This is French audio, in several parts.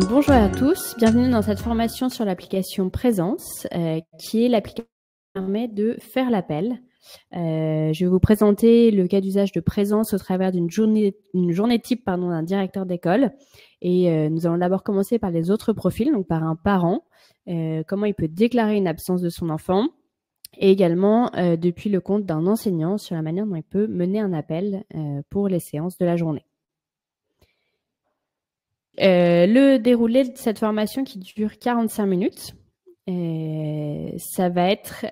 Donc, bonjour à tous, bienvenue dans cette formation sur l'application Présence, qui est l'application qui permet de faire l'appel. Je vais vous présenter le cas d'usage de Présence au travers d'une journée type d'un directeur d'école. Et nous allons d'abord commencer par les autres profils, donc par un parent, comment il peut déclarer une absence de son enfant, et également depuis le compte d'un enseignant sur la manière dont il peut mener un appel pour les séances de la journée. Le déroulé de cette formation qui dure 45 minutes, ça va être,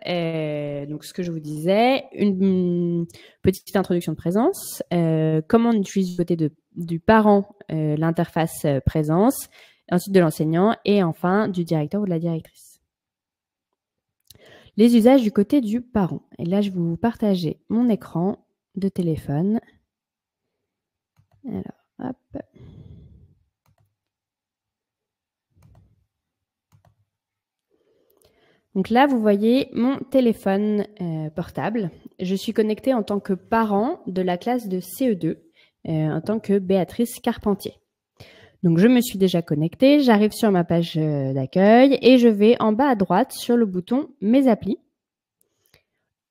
donc ce que je vous disais, une petite introduction de Présence, comment on utilise du côté du parent l'interface Présence, ensuite de l'enseignant et enfin du directeur ou de la directrice. Les usages du côté du parent. Et là, je vais vous partager mon écran de téléphone. Alors, hop. Donc là, vous voyez mon téléphone portable. Je suis connectée en tant que parent de la classe de CE2, en tant que Béatrice Carpentier. Donc, je me suis déjà connectée, j'arrive sur ma page d'accueil et je vais en bas à droite sur le bouton « Mes applis ».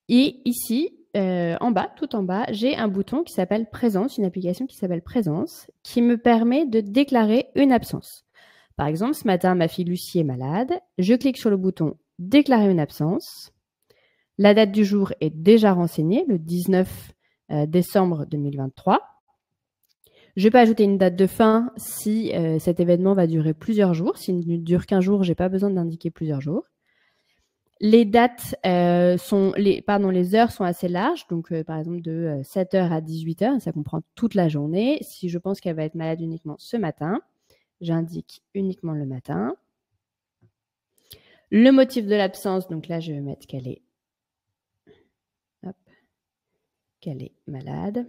Et ici, en bas, tout en bas, j'ai un bouton qui s'appelle « Présence », une application qui s'appelle « Présence », qui me permet de déclarer une absence. Par exemple, ce matin, ma fille Lucie est malade. Je clique sur le bouton « Déclarer une absence ». La date du jour est déjà renseignée, le 19 décembre 2023. Je peux ajouter une date de fin si cet événement va durer plusieurs jours. S'il ne dure qu'un jour, je n'ai pas besoin d'indiquer plusieurs jours. Les dates les heures sont assez larges, donc par exemple de 7h à 18h, ça comprend toute la journée. Si je pense qu'elle va être malade uniquement ce matin, j'indique uniquement le matin. Le motif de l'absence, donc là, je vais mettre qu'elle est malade.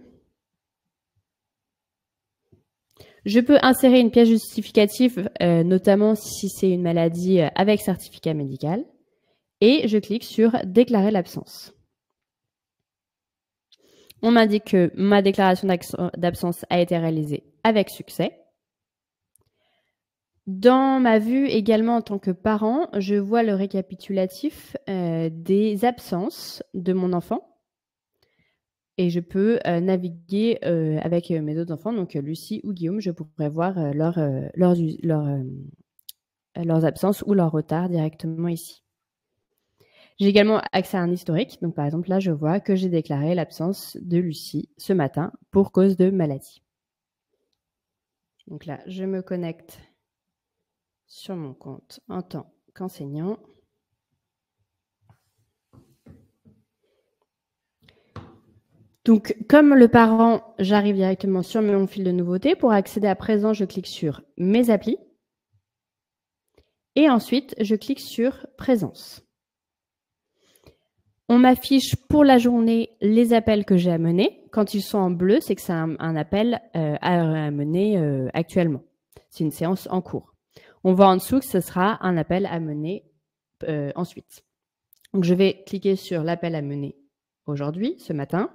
Je peux insérer une pièce justificative, notamment si c'est une maladie avec certificat médical. Et je clique sur « Déclarer l'absence ». On m'indique que ma déclaration d'absence a été réalisée avec succès. Dans ma vue également en tant que parent, je vois le récapitulatif des absences de mon enfant. Et je peux naviguer avec mes autres enfants, donc Lucie ou Guillaume, je pourrais voir leurs absences ou leurs retards directement ici. J'ai également accès à un historique. Donc, par exemple, là, je vois que j'ai déclaré l'absence de Lucie ce matin pour cause de maladie. Donc là, je me connecte sur mon compte en tant qu'enseignant. Donc, comme le parent, j'arrive directement sur mon fil de nouveautés. Pour accéder à présent, je clique sur « Mes applis ». Et ensuite, je clique sur « Présence ». On m'affiche pour la journée les appels que j'ai à mener. Quand ils sont en bleu, c'est que c'est un appel à mener actuellement. C'est une séance en cours. On voit en dessous que ce sera un appel à mener ensuite. Donc, je vais cliquer sur l'appel à mener aujourd'hui, ce matin.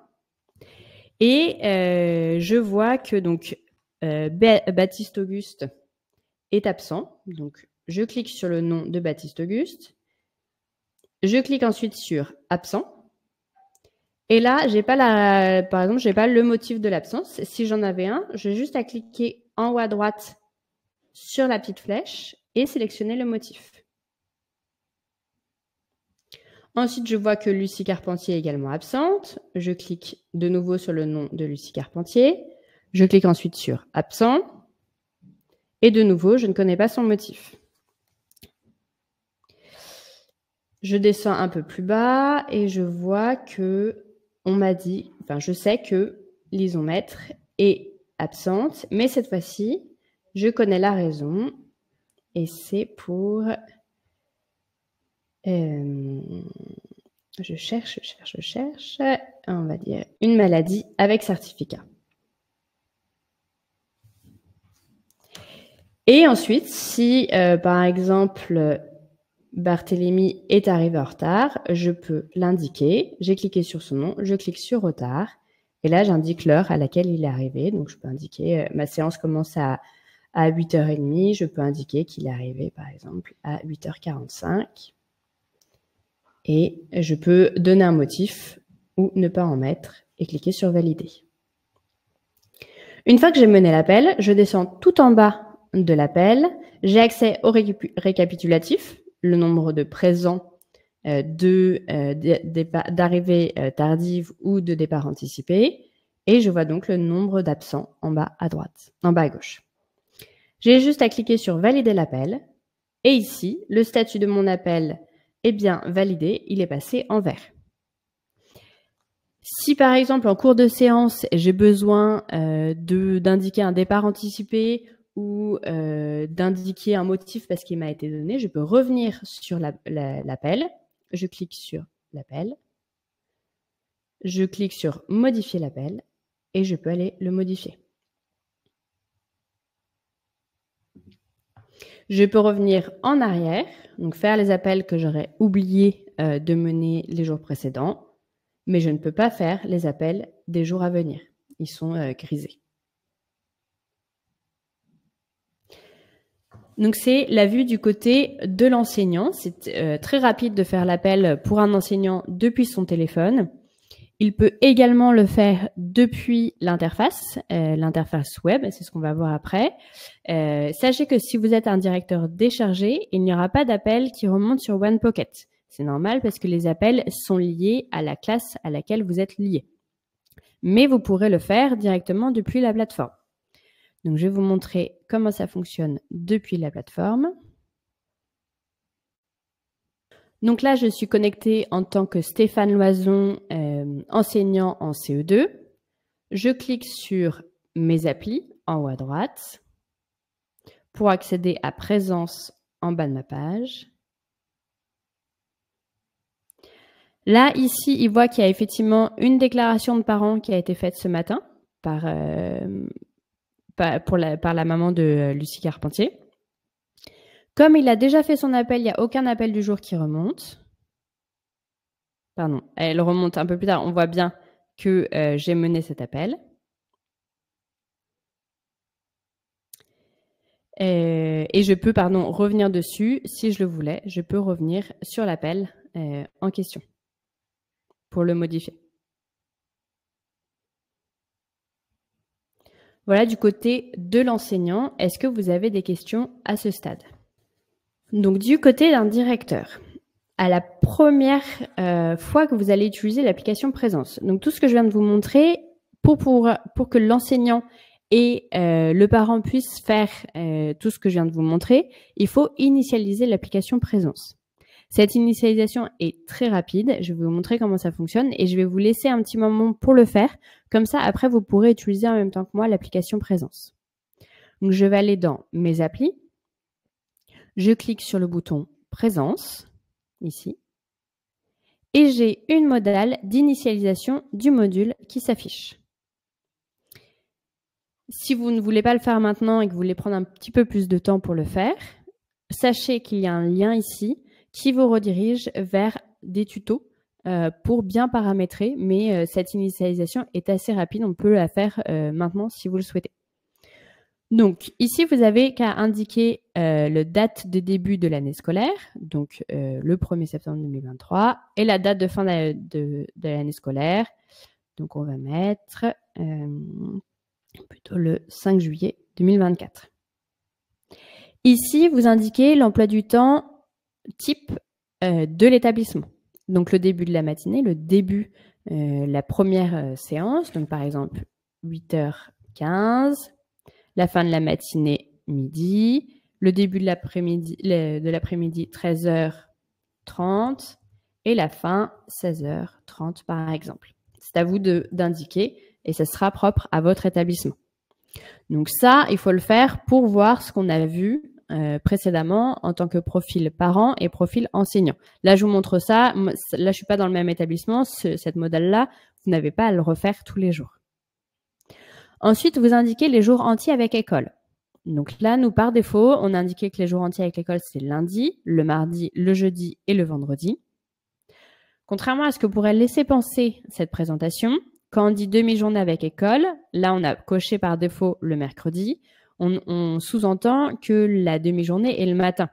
Et je vois que donc Baptiste Auguste est absent. Donc, je clique sur le nom de Baptiste Auguste. Je clique ensuite sur « Absent ». Et là, par exemple, je n'ai pas le motif de l'absence. Si j'en avais un, j'ai juste à cliquer en haut à droite sur la petite flèche et sélectionner le motif. Ensuite, je vois que Lucie Carpentier est également absente. Je clique de nouveau sur le nom de Lucie Carpentier. Je clique ensuite sur « Absent ». Et de nouveau, je ne connais pas son motif. Je descends un peu plus bas et je vois que je sais que Lison Maître est absente, mais cette fois-ci, je connais la raison et c'est pour... je cherche, on va dire une maladie avec certificat. Et ensuite, si par exemple... Barthélemy est arrivé en retard, je peux l'indiquer. J'ai cliqué sur son nom, je clique sur retard. Et là, j'indique l'heure à laquelle il est arrivé. Donc, je peux indiquer ma séance commence à À 8h30, je peux indiquer qu'il est arrivé, par exemple, à 8h45. Et je peux donner un motif ou ne pas en mettre et cliquer sur valider. Une fois que j'ai mené l'appel, je descends tout en bas de l'appel. J'ai accès au récapitulatif, le nombre de présents d'arrivée tardive ou de départ anticipé. Et je vois donc le nombre d'absents en bas à droite, en bas à gauche. J'ai juste à cliquer sur valider l'appel. Et ici, le statut de mon appel est bien validé, il est passé en vert. Si par exemple en cours de séance, j'ai besoin d'indiquer un départ anticipé ou d'indiquer un motif parce qu'il m'a été donné, je peux revenir sur l'appel. Je clique sur l'appel. Je clique sur modifier l'appel et je peux aller le modifier. Je peux revenir en arrière, donc faire les appels que j'aurais oublié de mener les jours précédents, mais je ne peux pas faire les appels des jours à venir. Ils sont grisés. Donc c'est la vue du côté de l'enseignant. C'est très rapide de faire l'appel pour un enseignant depuis son téléphone. Il peut également le faire depuis l'interface web, c'est ce qu'on va voir après. Sachez que si vous êtes un directeur déchargé, il n'y aura pas d'appel qui remonte sur OnePocket. C'est normal parce que les appels sont liés à la classe à laquelle vous êtes lié. Mais vous pourrez le faire directement depuis la plateforme. Donc, je vais vous montrer comment ça fonctionne depuis la plateforme. Donc là, je suis connectée en tant que Stéphane Loison, enseignant en CE2. Je clique sur mes applis en haut à droite pour accéder à présence en bas de ma page. Là, ici, il voit qu'il y a effectivement une déclaration de parents qui a été faite ce matin par la maman de Lucie Carpentier. Comme il a déjà fait son appel, il n'y a aucun appel du jour qui remonte. Pardon, elle remonte un peu plus tard. On voit bien que j'ai mené cet appel. Et je peux, revenir dessus. Si je le voulais, je peux revenir sur l'appel en question pour le modifier. Voilà du côté de l'enseignant. Est-ce que vous avez des questions à ce stade? Donc, du côté d'un directeur, à la première fois que vous allez utiliser l'application Présence. Donc, tout ce que je viens de vous montrer, pour que l'enseignant et le parent puissent faire tout ce que je viens de vous montrer, il faut initialiser l'application Présence. Cette initialisation est très rapide. Je vais vous montrer comment ça fonctionne et je vais vous laisser un petit moment pour le faire. Comme ça, après, vous pourrez utiliser en même temps que moi l'application Présence. Donc, je vais aller dans Mes applis. Je clique sur le bouton Présence, ici. Et j'ai une modale d'initialisation du module qui s'affiche. Si vous ne voulez pas le faire maintenant et que vous voulez prendre un petit peu plus de temps pour le faire, sachez qu'il y a un lien ici qui vous redirige vers des tutos pour bien paramétrer, mais cette initialisation est assez rapide, on peut la faire maintenant si vous le souhaitez. Donc ici, vous avez qu'à indiquer le date de début de l'année scolaire, donc le 1er septembre 2023, et la date de fin de l'année scolaire. Donc on va mettre plutôt le 5 juillet 2024. Ici, vous indiquez l'emploi du temps type de l'établissement. Donc le début de la matinée, le début, la première séance, donc par exemple 8h15, la fin de la matinée midi, le début de l'après-midi 13h30 et la fin 16h30 par exemple. C'est à vous d'indiquer et ça sera propre à votre établissement. Donc ça, il faut le faire pour voir ce qu'on a vu précédemment en tant que profil parent et profil enseignant. Là, je vous montre ça. Là, je ne suis pas dans le même établissement. Cette modèle-là, vous n'avez pas à le refaire tous les jours. Ensuite, vous indiquez les jours entiers avec école. Donc là, nous, par défaut, on a indiqué que les jours entiers avec l'école, c'est lundi, le mardi, le jeudi et le vendredi. Contrairement à ce que pourrait laisser penser cette présentation, quand on dit demi-journée avec école, là, on a coché par défaut le mercredi. on sous-entend que la demi-journée est le matin.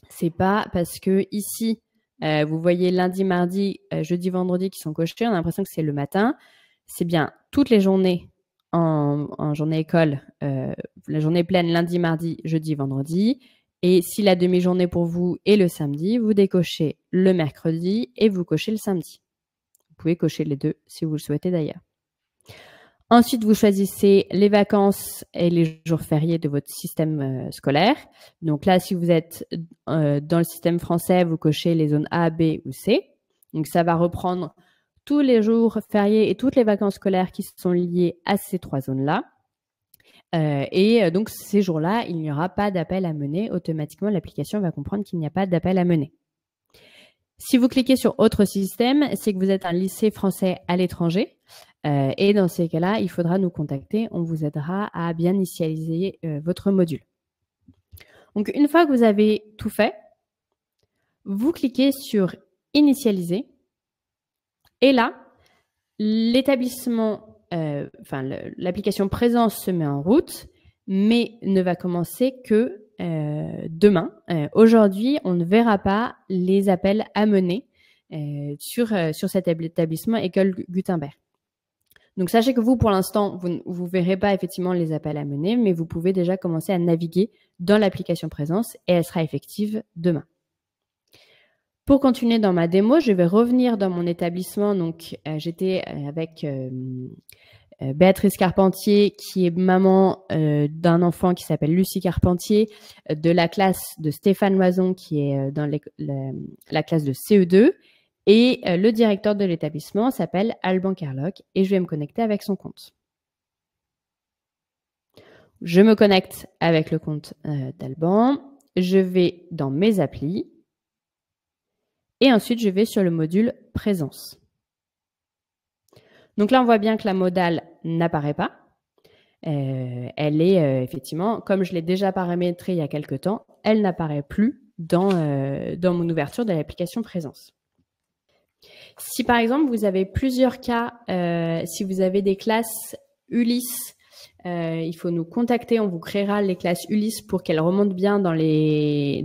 C'est pas parce que ici, vous voyez lundi, mardi, jeudi, vendredi qui sont cochés, on a l'impression que c'est le matin. C'est bien toutes les journées en journée école, la journée pleine lundi, mardi, jeudi, vendredi. Et si la demi-journée pour vous est le samedi, vous décochez le mercredi et vous cochez le samedi. Vous pouvez cocher les deux si vous le souhaitez d'ailleurs. Ensuite, vous choisissez les vacances et les jours fériés de votre système scolaire. Donc là, si vous êtes dans le système français, vous cochez les zones A, B ou C. Donc ça va reprendre tous les jours fériés et toutes les vacances scolaires qui sont liées à ces 3 zones-là. Donc ces jours-là, il n'y aura pas d'appel à mener. Automatiquement, l'application va comprendre qu'il n'y a pas d'appel à mener. Si vous cliquez sur autre système, c'est que vous êtes un lycée français à l'étranger. Et dans ces cas-là, il faudra nous contacter. On vous aidera à bien initialiser votre module. Donc, une fois que vous avez tout fait, vous cliquez sur Initialiser. Et là, l'établissement, l'application Présence se met en route, mais ne va commencer que demain. Aujourd'hui, on ne verra pas les appels à mener sur cet établissement École Gutenberg. Donc, sachez que vous, pour l'instant, vous ne verrez pas effectivement les appels à mener, mais vous pouvez déjà commencer à naviguer dans l'application Présence et elle sera effective demain. Pour continuer dans ma démo, je vais revenir dans mon établissement. Donc, j'étais avec Béatrice Carpentier, qui est maman d'un enfant qui s'appelle Lucie Carpentier, de la classe de Stéphane Loison, qui est dans la classe de CE2. Et le directeur de l'établissement s'appelle Alban Kerlock et je vais me connecter avec son compte. Je me connecte avec le compte d'Alban. Je vais dans mes applis. Et ensuite, je vais sur le module Présence. Donc là, on voit bien que la modale n'apparaît pas. Elle est effectivement, comme je l'ai déjà paramétrée il y a quelques temps, elle n'apparaît plus dans mon ouverture de l'application Présence. Si par exemple, vous avez plusieurs cas, si vous avez des classes Ulysse, il faut nous contacter, on vous créera les classes Ulysse pour qu'elles remontent bien dans les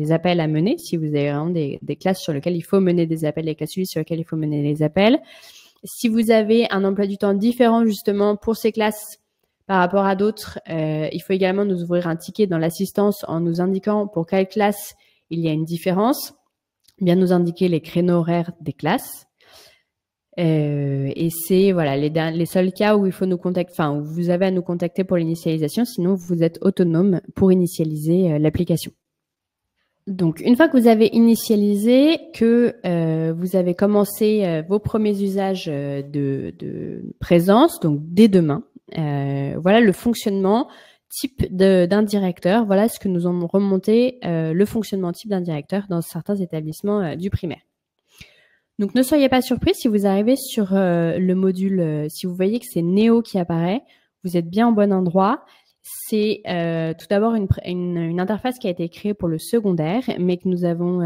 appels à mener. Si vous avez vraiment des classes sur lesquelles il faut mener des appels, les classes Ulysse sur lesquelles il faut mener des appels. Si vous avez un emploi du temps différent justement pour ces classes par rapport à d'autres, il faut également nous ouvrir un ticket dans l'assistance en nous indiquant pour quelle classe il y a une différence. Bien nous indiquer les créneaux horaires des classes. Et c'est voilà les seuls cas où il faut nous contacter, enfin où vous avez à nous contacter pour l'initialisation, sinon vous êtes autonome pour initialiser l'application. Donc une fois que vous avez initialisé, que vous avez commencé vos premiers usages de présence, donc dès demain, voilà le fonctionnement type d'un directeur. Voilà ce que nous ont remonté le fonctionnement type d'un directeur dans certains établissements du primaire. Donc ne soyez pas surpris si vous arrivez sur le module, si vous voyez que c'est Néo qui apparaît, vous êtes bien au bon endroit. C'est tout d'abord une interface qui a été créée pour le secondaire, mais que nous avons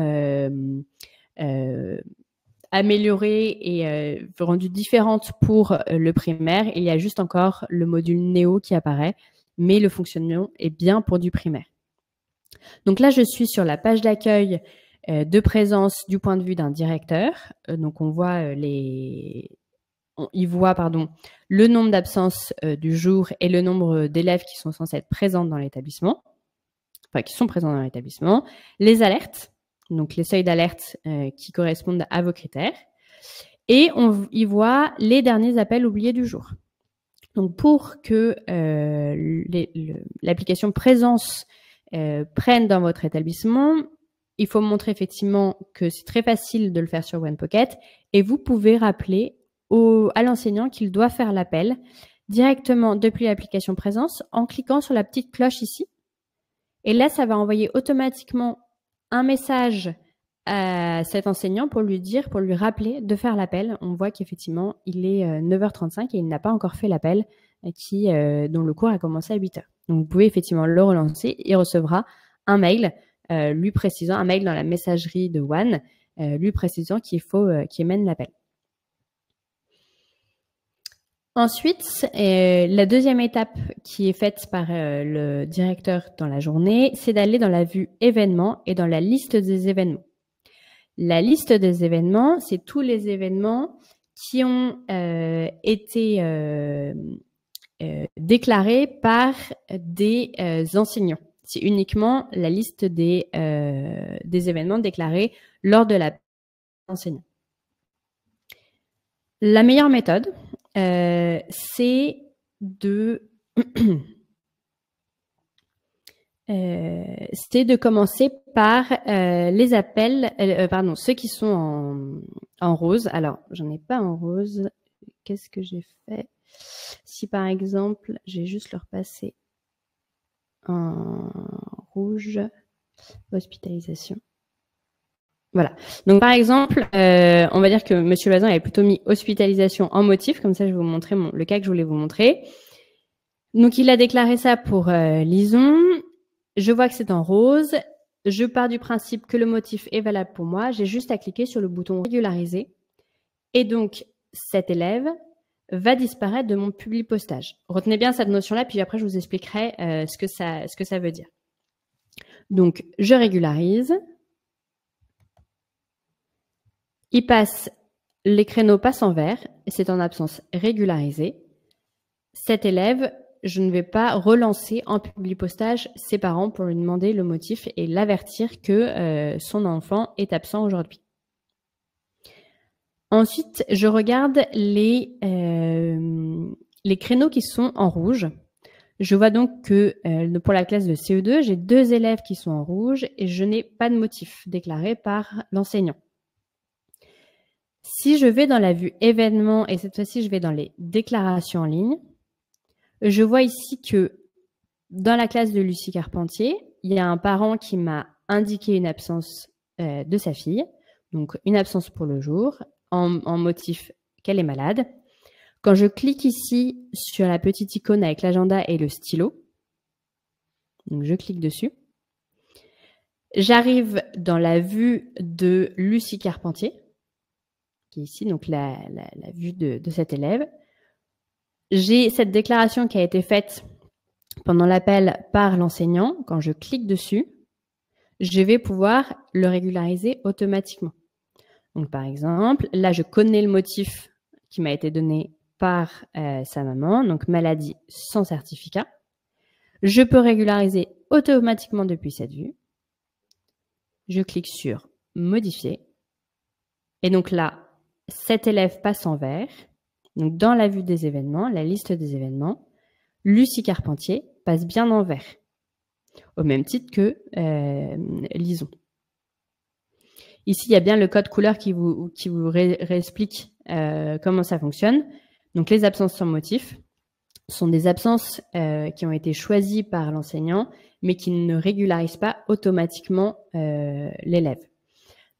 améliorée et rendue différente pour le primaire. Il y a juste encore le module Néo qui apparaît, mais le fonctionnement est bien pour du primaire. Donc là, je suis sur la page d'accueil de présence du point de vue d'un directeur. Donc on voit il voit le nombre d'absences du jour et le nombre d'élèves qui sont censés être présents dans l'établissement, enfin qui sont présents dans l'établissement, les alertes, donc les seuils d'alerte qui correspondent à vos critères, et il voit les derniers appels oubliés du jour. Donc pour que l'application Présence prenne dans votre établissement, il faut montrer effectivement que c'est très facile de le faire sur OnePocket et vous pouvez rappeler à l'enseignant qu'il doit faire l'appel directement depuis l'application Présence en cliquant sur la petite cloche ici. Et là, ça va envoyer automatiquement un message à cet enseignant pour lui rappeler de faire l'appel. On voit qu'effectivement, il est 9h35 et il n'a pas encore fait l'appel dont le cours a commencé à 8h. Donc, vous pouvez effectivement le relancer. Il recevra un mail lui précisant, un mail dans la messagerie de One, lui précisant qu'il mène l'appel. Ensuite, la deuxième étape qui est faite par le directeur dans la journée, c'est d'aller dans la vue événements et dans la liste des événements. La liste des événements, c'est tous les événements qui ont été déclarés par des enseignants. C'est uniquement la liste des événements déclarés lors de la enseignant. La meilleure méthode, c'est de commencer par les appels, ceux qui sont en rose. Alors, j'en ai pas en rose. Qu'est-ce que j'ai fait? Si par exemple, je vais juste leur passer en rouge, hospitalisation. Voilà. Donc, par exemple, on va dire que Monsieur Loisin avait plutôt mis hospitalisation en motif. Comme ça, je vais vous montrer le cas que je voulais vous montrer. Donc, il a déclaré ça pour Lison. Je vois que c'est en rose. Je pars du principe que le motif est valable pour moi. J'ai juste à cliquer sur le bouton régulariser. Et donc, cet élève va disparaître de mon publi-postage. Retenez bien cette notion-là, puis après, je vous expliquerai ce que ça veut dire. Donc, je régularise. Les créneaux passent en vert, et c'est en absence régularisée. Cet élève, je ne vais pas relancer en publi-postage ses parents pour lui demander le motif et l'avertir que son enfant est absent aujourd'hui. Ensuite, je regarde les créneaux qui sont en rouge. Je vois donc que pour la classe de CE2, j'ai 2 élèves qui sont en rouge et je n'ai pas de motif déclaré par l'enseignant. Si je vais dans la vue événements et cette fois-ci, je vais dans les déclarations en ligne, je vois ici que dans la classe de Lucie Carpentier, il y a un parent qui m'a indiqué une absence de sa fille, donc une absence pour le jour, en motif qu'elle est malade. Quand je clique ici sur la petite icône avec l'agenda et le stylo, donc je clique dessus, j'arrive dans la vue de Lucie Carpentier, qui est ici, donc la vue de cet élève. J'ai cette déclaration qui a été faite pendant l'appel par l'enseignant. Quand je clique dessus, je vais pouvoir le régulariser automatiquement. Donc, par exemple, là, je connais le motif qui m'a été donné par sa maman, donc maladie sans certificat. Je peux régulariser automatiquement depuis cette vue. Je clique sur « Modifier ». Et donc là, cet élève passe en vert. Donc, dans la vue des événements, la liste des événements, Lucie Carpentier passe bien en vert, au même titre que Lison. Ici, il y a bien le code couleur qui vous réexplique comment ça fonctionne. Donc, les absences sans motif sont des absences qui ont été choisies par l'enseignant, mais qui ne régularisent pas automatiquement l'élève.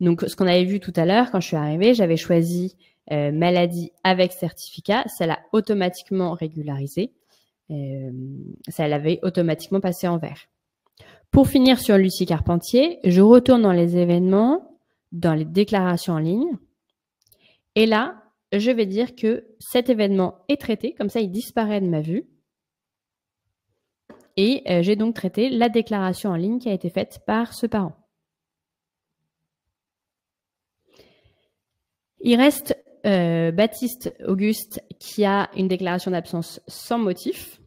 Donc, ce qu'on avait vu tout à l'heure, quand je suis arrivée, j'avais choisi maladie avec certificat. Ça l'a automatiquement régularisé. Ça l'avait automatiquement passé en vert. Pour finir sur Lucie Carpentier, je retourne dans les événements, dans les déclarations en ligne. Et là, je vais dire que cet événement est traité. Comme ça, il disparaît de ma vue. Et j'ai donc traité la déclaration en ligne qui a été faite par ce parent. Il reste Baptiste Auguste qui a une déclaration d'absence sans motif.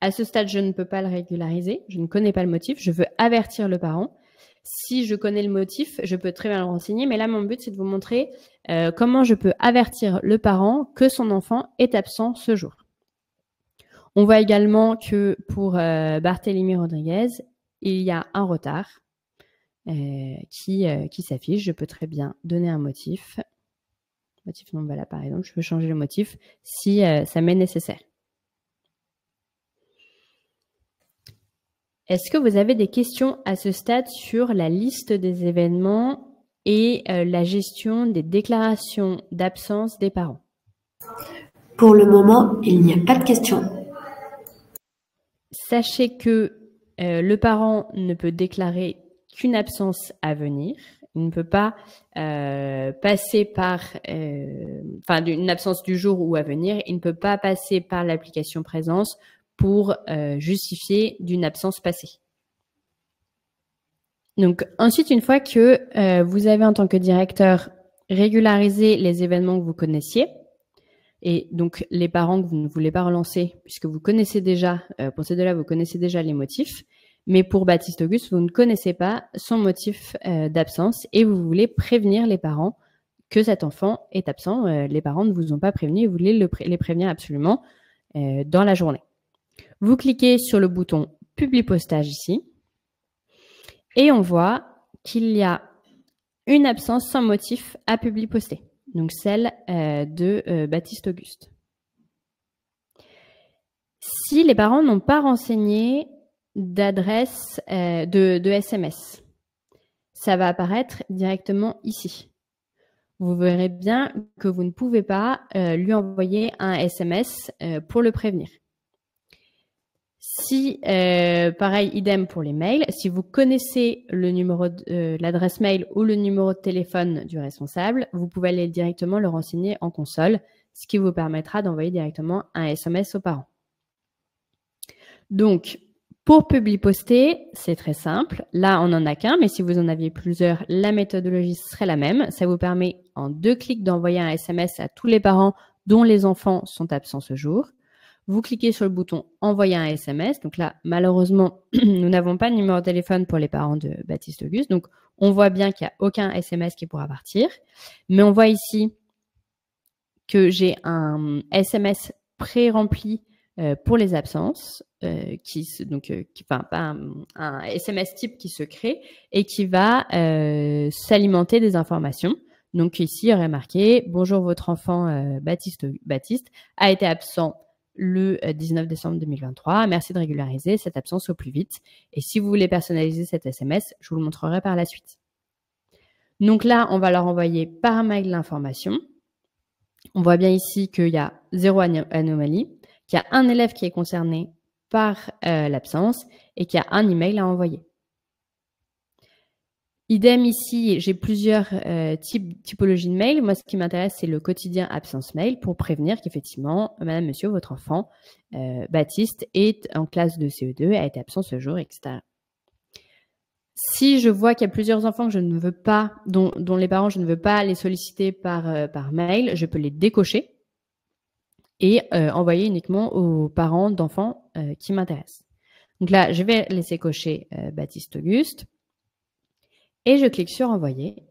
À ce stade, je ne peux pas le régulariser. Je ne connais pas le motif. Je veux avertir le parent. Si je connais le motif, je peux très bien le renseigner. Mais là, mon but, c'est de vous montrer comment je peux avertir le parent que son enfant est absent ce jour. On voit également que pour Barthélemy Rodriguez, il y a un retard qui s'affiche. Je peux très bien donner un motif. Motif non valable, par exemple. Je peux changer le motif si ça m'est nécessaire. Est-ce que vous avez des questions à ce stade sur la liste des événements et la gestion des déclarations d'absence des parents? Pour le moment, il n'y a pas de questions. Sachez que le parent ne peut déclarer qu'une absence à venir Il ne peut pas passer par, d'une absence du jour ou à venir, il ne peut pas passer par l'application présence pour justifier d'une absence passée. Donc ensuite, une fois que vous avez en tant que directeur régularisé les événements que vous connaissiez, et donc les parents que vous ne voulez pas relancer, puisque vous connaissez déjà, pour ces deux-là, vous connaissez déjà les motifs, mais pour Baptiste Auguste, vous ne connaissez pas son motif d'absence et vous voulez prévenir les parents que cet enfant est absent. Les parents ne vous ont pas prévenu, vous voulez les prévenir absolument dans la journée. Vous cliquez sur le bouton « Publie postage » ici. Et on voit qu'il y a une absence sans motif à publier poster, donc celle de Baptiste Auguste. Si les parents n'ont pas renseigné d'adresse de SMS, ça va apparaître directement ici. Vous verrez bien que vous ne pouvez pas lui envoyer un SMS pour le prévenir. Si, pareil, idem pour les mails, si vous connaissez le numéro l'adresse mail ou le numéro de téléphone du responsable, vous pouvez aller directement le renseigner en console, ce qui vous permettra d'envoyer directement un SMS aux parents. Donc, pour publier poster, c'est très simple. Là, on n'en a qu'un, mais si vous en aviez plusieurs, la méthodologie serait la même. Ça vous permet en 2 clics d'envoyer un SMS à tous les parents dont les enfants sont absents ce jour. Vous cliquez sur le bouton « Envoyer un SMS ». Donc là, malheureusement, nous n'avons pas de numéro de téléphone pour les parents de Baptiste Auguste. Donc, on voit bien qu'il n'y a aucun SMS qui pourra partir. Mais on voit ici que j'ai un SMS pré-rempli pour les absences, un SMS type qui se crée et qui va s'alimenter des informations. Donc ici, il y aurait marqué « Bonjour, votre enfant Baptiste a été absent le 19 décembre 2023. Merci de régulariser cette absence au plus vite. Et si vous voulez personnaliser cet SMS, je vous le montrerai par la suite. » Donc là, on va leur envoyer par mail l'information. On voit bien ici qu'il y a 0 anomalie, qu'il y a un élève qui est concerné par l'absence et qu'il y a un email à envoyer. Idem ici, j'ai plusieurs typologies de mails. Moi, ce qui m'intéresse, c'est le quotidien absence mail pour prévenir qu'effectivement, madame, monsieur, votre enfant, Baptiste, est en classe de CE2, a été absent ce jour, etc. Si je vois qu'il y a plusieurs enfants que je ne veux pas, dont les parents, je ne veux pas les solliciter par mail, je peux les décocher et envoyer uniquement aux parents d'enfants qui m'intéressent. Donc là, je vais laisser cocher Baptiste Auguste. Et je clique sur « Envoyer ».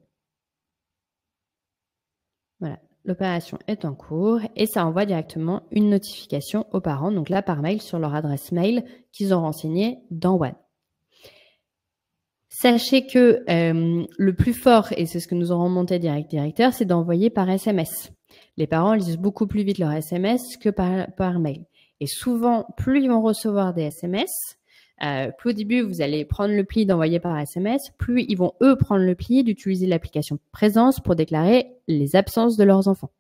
Voilà, l'opération est en cours et ça envoie directement une notification aux parents, donc là par mail sur leur adresse mail qu'ils ont renseignée dans One. Sachez que le plus fort, et c'est ce que nous aurons monté directeur, c'est d'envoyer par SMS. Les parents lisent beaucoup plus vite leur SMS que par mail. Et souvent, plus ils vont recevoir des SMS, plus au début, vous allez prendre le pli d'envoyer par SMS, plus ils vont, eux, prendre le pli d'utiliser l'application Présence pour déclarer les absences de leurs enfants.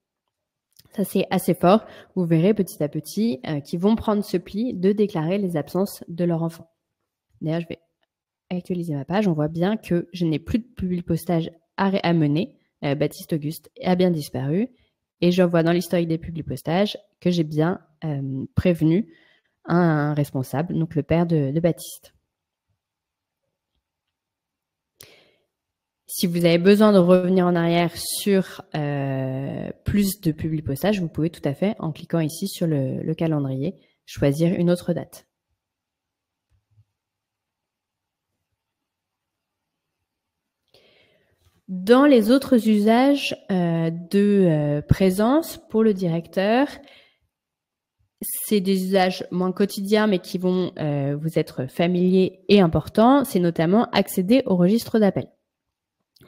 Ça, c'est assez fort. Vous verrez petit à petit qu'ils vont prendre ce pli de déclarer les absences de leurs enfants. D'ailleurs, je vais actualiser ma page. On voit bien que je n'ai plus de publi postage à mener. Baptiste Auguste a bien disparu. Et je vois dans l'historique des publi postages que j'ai bien prévenu un responsable, donc le père de Baptiste. Si vous avez besoin de revenir en arrière sur plus de publi postages, vous pouvez tout à fait, en cliquant ici sur le calendrier, choisir une autre date. Dans les autres usages de présence pour le directeur, c'est des usages moins quotidiens, mais qui vont vous être familiers et importants. C'est notamment accéder au registre d'appel.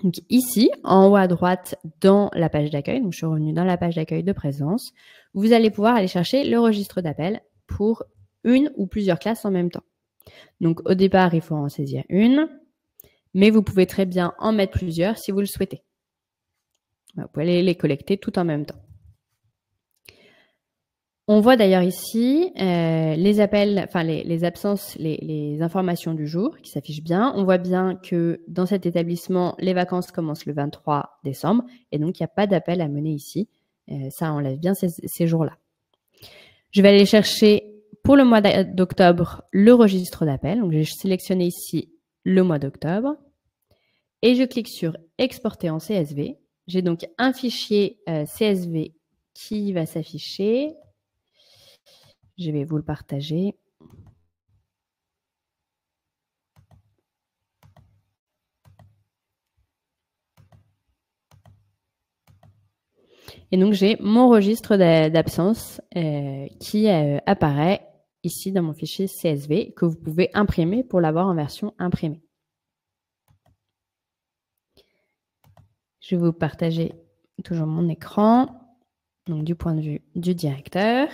Donc ici, en haut à droite, dans la page d'accueil, donc je suis revenue dans la page d'accueil de présence, vous allez pouvoir aller chercher le registre d'appel pour une ou plusieurs classes en même temps. Donc au départ, il faut en saisir une, mais vous pouvez très bien en mettre plusieurs si vous le souhaitez. Vous pouvez les collecter tout en même temps. On voit d'ailleurs ici les appels, enfin les absences, les informations du jour qui s'affichent bien. On voit bien que dans cet établissement, les vacances commencent le 23 décembre et donc il n'y a pas d'appel à mener ici. Ça enlève bien ces jours-là. Je vais aller chercher pour le mois d'octobre le registre d'appel. Donc, je vais sélectionner ici le mois d'octobre et je clique sur exporter en CSV. J'ai donc un fichier CSV qui va s'afficher. Je vais vous le partager. Et donc, j'ai mon registre d'absence qui apparaît ici dans mon fichier CSV que vous pouvez imprimer pour l'avoir en version imprimée. Je vais vous partager toujours mon écran, donc du point de vue du directeur.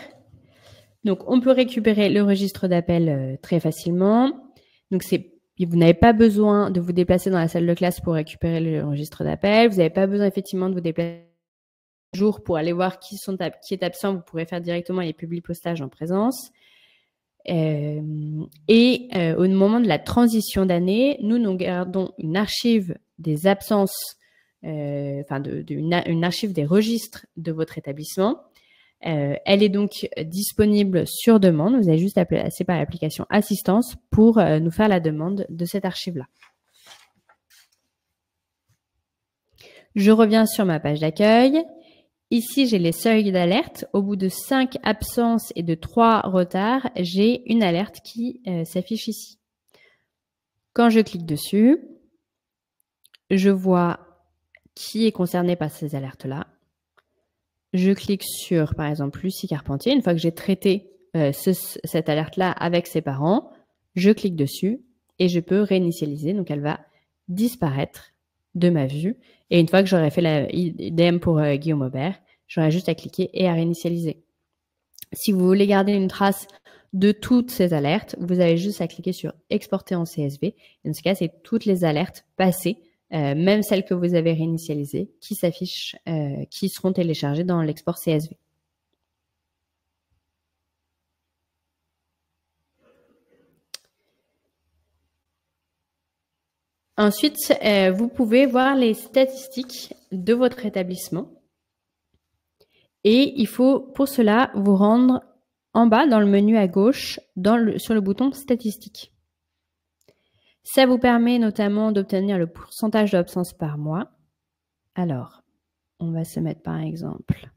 Donc, on peut récupérer le registre d'appel très facilement. Donc, vous n'avez pas besoin de vous déplacer dans la salle de classe pour récupérer le registre d'appel. Vous n'avez pas besoin effectivement de vous déplacer jour pour aller voir qui est absent. Vous pourrez faire directement les publipostages en présence. Au moment de la transition d'année, nous gardons une archive des absences, une archive des registres de votre établissement. Elle est donc disponible sur demande. Vous avez juste à passer par l'application Assistance pour nous faire la demande de cette archive-là. Je reviens sur ma page d'accueil. Ici, j'ai les seuils d'alerte. Au bout de 5 absences et de 3 retards, j'ai une alerte qui s'affiche ici. Quand je clique dessus, je vois qui est concerné par ces alertes-là. Je clique sur, par exemple, Lucie Carpentier. Une fois que j'ai traité cette alerte-là avec ses parents, je clique dessus et je peux réinitialiser. Donc, elle va disparaître de ma vue. Et une fois que j'aurai fait l'IDM pour Guillaume Aubert, j'aurai juste à cliquer et à réinitialiser. Si vous voulez garder une trace de toutes ces alertes, vous avez juste à cliquer sur exporter en CSV. Et dans ce cas, c'est toutes les alertes passées, même celles que vous avez réinitialisées, qui s'affichent, qui seront téléchargées dans l'export CSV. Ensuite, vous pouvez voir les statistiques de votre établissement. Et il faut pour cela vous rendre en bas dans le menu à gauche sur le bouton statistiques. Ça vous permet notamment d'obtenir le pourcentage d'absence par mois. Alors, on va se mettre par exemple.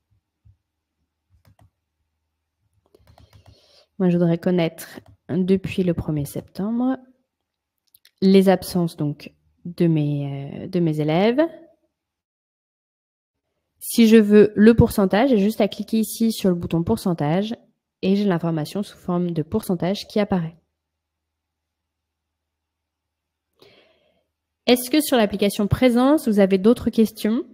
Moi, je voudrais connaître depuis le 1er septembre les absences donc de mes élèves. Si je veux le pourcentage, j'ai juste à cliquer ici sur le bouton pourcentage et j'ai l'information sous forme de pourcentage qui apparaît. Est-ce que sur l'application Présence, vous avez d'autres questions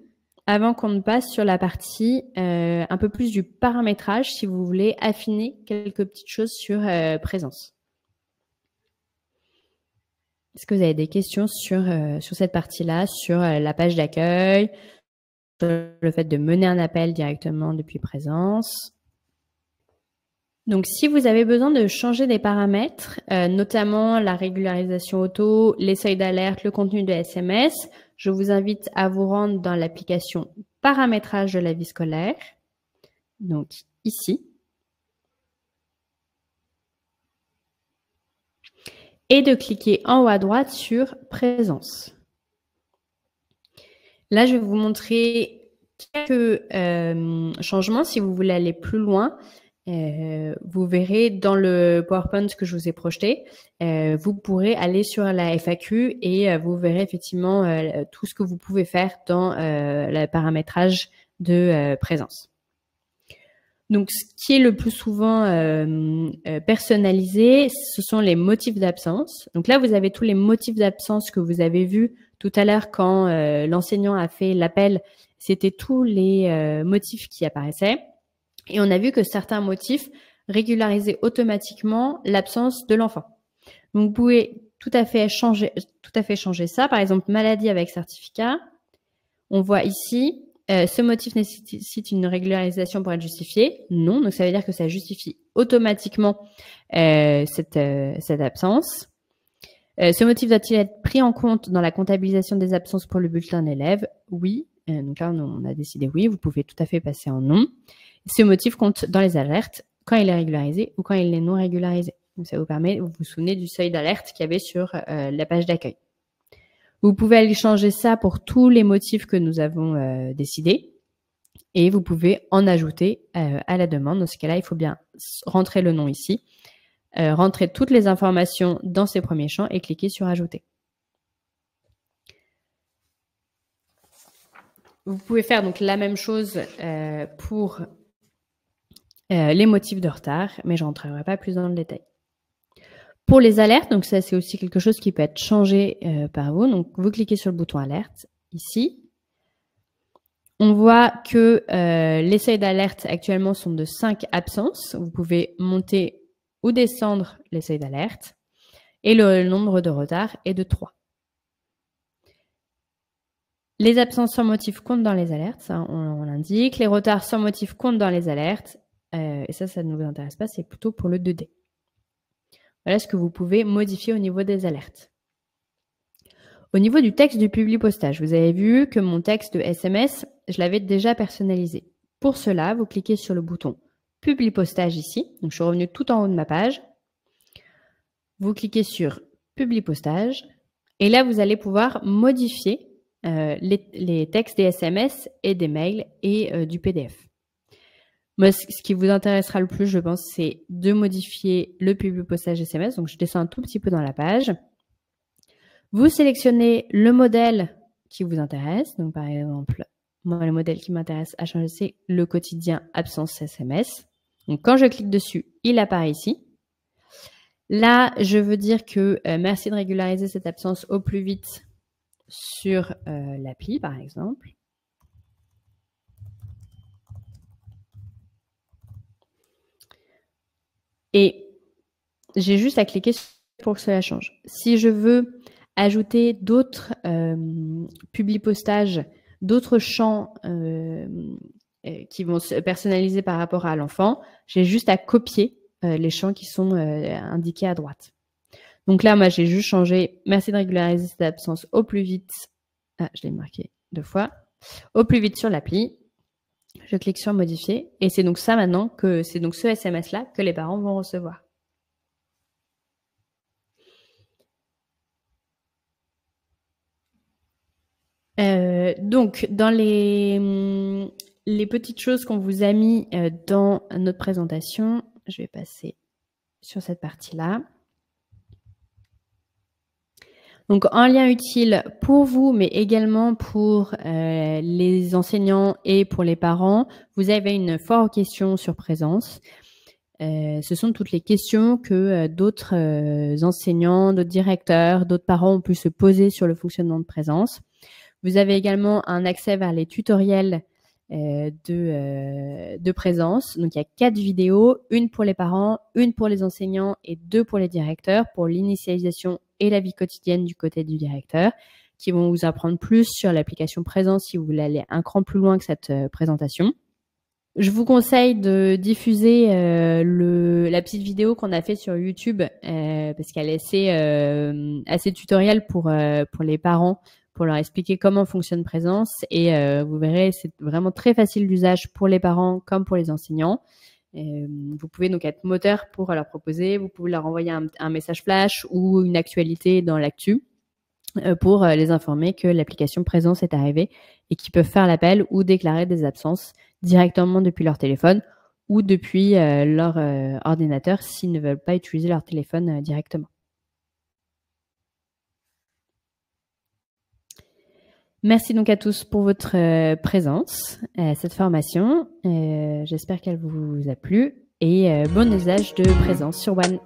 avant qu'on ne passe sur la partie un peu plus du paramétrage si vous voulez affiner quelques petites choses sur Présence? Est-ce que vous avez des questions sur cette partie-là, sur la page d'accueil, sur le fait de mener un appel directement depuis Présence? Donc, si vous avez besoin de changer des paramètres, notamment la régularisation auto, les seuils d'alerte, le contenu de SMS, je vous invite à vous rendre dans l'application Paramétrage de la vie scolaire. Donc, ici. Et de cliquer en haut à droite sur Présence. Là, je vais vous montrer quelques changements si vous voulez aller plus loin. Vous verrez dans le PowerPoint que je vous ai projeté, vous pourrez aller sur la FAQ et vous verrez effectivement tout ce que vous pouvez faire dans le paramétrage de présence. Donc, ce qui est le plus souvent personnalisé, ce sont les motifs d'absence. Donc là, vous avez tous les motifs d'absence que vous avez vus tout à l'heure quand l'enseignant a fait l'appel. C'était tous les motifs qui apparaissaient. Et on a vu que certains motifs régularisaient automatiquement l'absence de l'enfant. Donc, vous pouvez tout à fait changer ça. Par exemple, maladie avec certificat. On voit ici ce motif nécessite une régularisation pour être justifié? Non, donc ça veut dire que ça justifie automatiquement cette absence. Ce motif doit-il être pris en compte dans la comptabilisation des absences pour le bulletin d'élève? Oui. Donc là, on a décidé oui. Vous pouvez tout à fait passer en non. Ce motif compte dans les alertes quand il est régularisé ou quand il est non régularisé. Donc ça vous permet, vous vous souvenez du seuil d'alerte qu'il y avait sur la page d'accueil. Vous pouvez aller changer ça pour tous les motifs que nous avons décidés. Et vous pouvez en ajouter à la demande. Dans ce cas-là, il faut bien rentrer le nom ici. Rentrer toutes les informations dans ces premiers champs et cliquer sur ajouter. Vous pouvez faire donc la même chose pour les motifs de retard, mais je ne rentrerai pas plus dans le détail. Pour les alertes, donc ça c'est aussi quelque chose qui peut être changé par vous. Donc vous cliquez sur le bouton alerte ici. On voit que les seuils d'alerte actuellement sont de 5 absences. Vous pouvez monter ou descendre les seuils d'alerte. Et le nombre de retards est de 3. Les absences sans motif comptent dans les alertes, ça on l'indique. Les retards sans motif comptent dans les alertes. Et ça ne vous intéresse pas, c'est plutôt pour le 2D. Voilà ce que vous pouvez modifier au niveau des alertes. Au niveau du texte du Publipostage, vous avez vu que mon texte de SMS, je l'avais déjà personnalisé. Pour cela, vous cliquez sur le bouton Publipostage ici. Donc, je suis revenue tout en haut de ma page. Vous cliquez sur Publipostage. Et là, vous allez pouvoir modifier les textes des SMS et des mails et du PDF. Moi, ce qui vous intéressera le plus, je pense, c'est de modifier le Publipostage SMS. Donc, je descends un tout petit peu dans la page. Vous sélectionnez le modèle qui vous intéresse. Donc, par exemple, moi, le modèle qui m'intéresse à changer, c'est le quotidien absence SMS. Donc, quand je clique dessus, il apparaît ici. Là, je veux dire que merci de régulariser cette absence au plus vite sur l'appli, par exemple. Et j'ai juste à cliquer pour que cela change. Si je veux ajouter d'autres publipostages, d'autres champs qui vont se personnaliser par rapport à l'enfant, j'ai juste à copier les champs qui sont indiqués à droite. Donc là, moi, j'ai juste changé « Merci de régulariser cette absence au plus vite ». Ah, je l'ai marqué 2 fois. Au plus vite sur l'appli. Je clique sur « Modifier » et c'est donc ça maintenant que c'est donc ce SMS-là que les parents vont recevoir. Donc, dans les petites choses qu'on vous a mis dans notre présentation, je vais passer sur cette partie-là. Donc, en lien utile pour vous, mais également pour les enseignants et pour les parents, vous avez une foire aux questions sur Présence. Ce sont toutes les questions que d'autres enseignants, d'autres directeurs, d'autres parents ont pu se poser sur le fonctionnement de Présence. Vous avez également un accès vers les tutoriels de Présence. Donc, il y a 4 vidéos, une pour les parents, une pour les enseignants et 2 pour les directeurs pour l'initialisation et la vie quotidienne du côté du directeur, qui vont vous apprendre plus sur l'application Présence si vous voulez aller un cran plus loin que cette présentation. Je vous conseille de diffuser la petite vidéo qu'on a fait sur YouTube parce qu'elle est assez tutoriel pour les parents, pour leur expliquer comment fonctionne Présence. Et vous verrez, c'est vraiment très facile d'usage pour les parents comme pour les enseignants. Vous pouvez donc être moteur pour leur proposer. Vous pouvez leur envoyer un message flash ou une actualité dans l'actu pour les informer que l'application Présence est arrivée et qu'ils peuvent faire l'appel ou déclarer des absences directement depuis leur téléphone ou depuis leur ordinateur s'ils ne veulent pas utiliser leur téléphone directement. Merci donc à tous pour votre présence à cette formation. J'espère qu'elle vous a plu et bon usage de Présence sur One.